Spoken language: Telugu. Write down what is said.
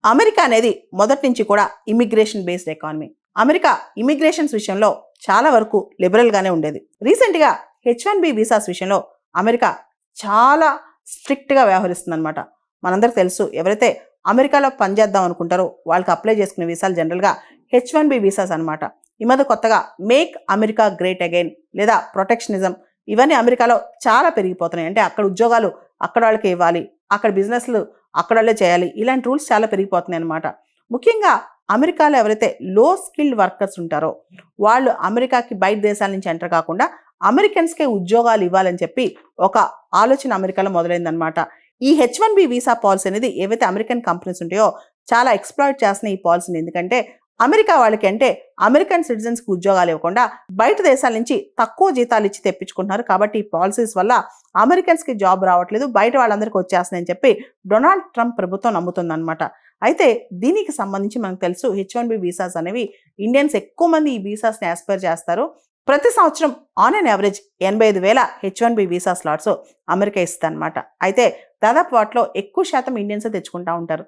అమెరికా అనేది మొదటి నుంచి కూడా immigration based economy. America immigrations విషయంలో చాలా వరకు లిబరల్గానే ఉండేది. రీసెంట్గా H1B వీసాస్ విషయంలో అమెరికా చాలా స్ట్రిక్ట్గా వ్యవహరిస్తుందన్నమాట. మనందరికి తెలుసు, ఎవరైతే అమెరికాలో పనిచేద్దాం అనుకుంటారో వాళ్ళకి అప్లై చేసుకునే వీసాలు జనరల్గా H1B వీసాస్ అనమాట. ఈ మధ్య కొత్తగా మేక్ అమెరికా గ్రేట్ అగైన్ లేదా ప్రొటెక్షనిజం ఇవన్నీ అమెరికాలో చాలా పెరిగిపోతున్నాయి. అంటే అక్కడ ఉద్యోగాలు అక్కడ వాళ్ళకి ఇవ్వాలి, అక్కడ బిజినెస్లు అక్కడ వాళ్ళే చేయాలి, ఇలాంటి రూల్స్ చాలా పెరిగిపోతున్నాయి అనమాట. ముఖ్యంగా అమెరికాలో ఎవరైతే లో స్కిల్డ్ వర్కర్స్ ఉంటారో వాళ్ళు అమెరికాకి బయట దేశాల నుంచి ఎంటర్ కాకుండా అమెరికన్స్కే ఉద్యోగాలు ఇవ్వాలని చెప్పి ఒక ఆలోచన అమెరికాలో మొదలైందనమాట. ఈ H1B వీసా పాలసీ అనేది ఏవైతే అమెరికన్ కంపెనీస్ ఉంటాయో చాలా ఎక్స్‌ప్లాయిట్ చేస్తున్నాయి ఈ పాలసీని. ఎందుకంటే అమెరికా వాళ్ళకి అంటే అమెరికన్ సిటిజన్స్కి ఉద్యోగాలు ఇవ్వకుండా బయట దేశాల నుంచి తక్కువ జీతాలు ఇచ్చి తెప్పించుకుంటున్నారు. కాబట్టి ఈ పాలసీస్ వల్ల అమెరికన్స్కి జాబ్ రావట్లేదు, బయట వాళ్ళందరికీ వచ్చేస్తున్నాయని చెప్పి డొనాల్డ్ ట్రంప్ ప్రభుత్వం నమ్ముతుందన్నమాట. అయితే దీనికి సంబంధించి మనకు తెలుసు, H1B వీసాస్ అనేవి ఇండియన్స్ ఎక్కువ మంది ఈ వీసాస్ని ఆస్పైర్ చేస్తారు. ప్రతి సంవత్సరం on and average 85,000 H1B visa slots America ఇస్తుంది అనమాట. అయితే దాదాపు వాటిలో ఎక్కువ శాతం ఇండియన్స్ తెచ్చుకుంటూ ఉంటారు.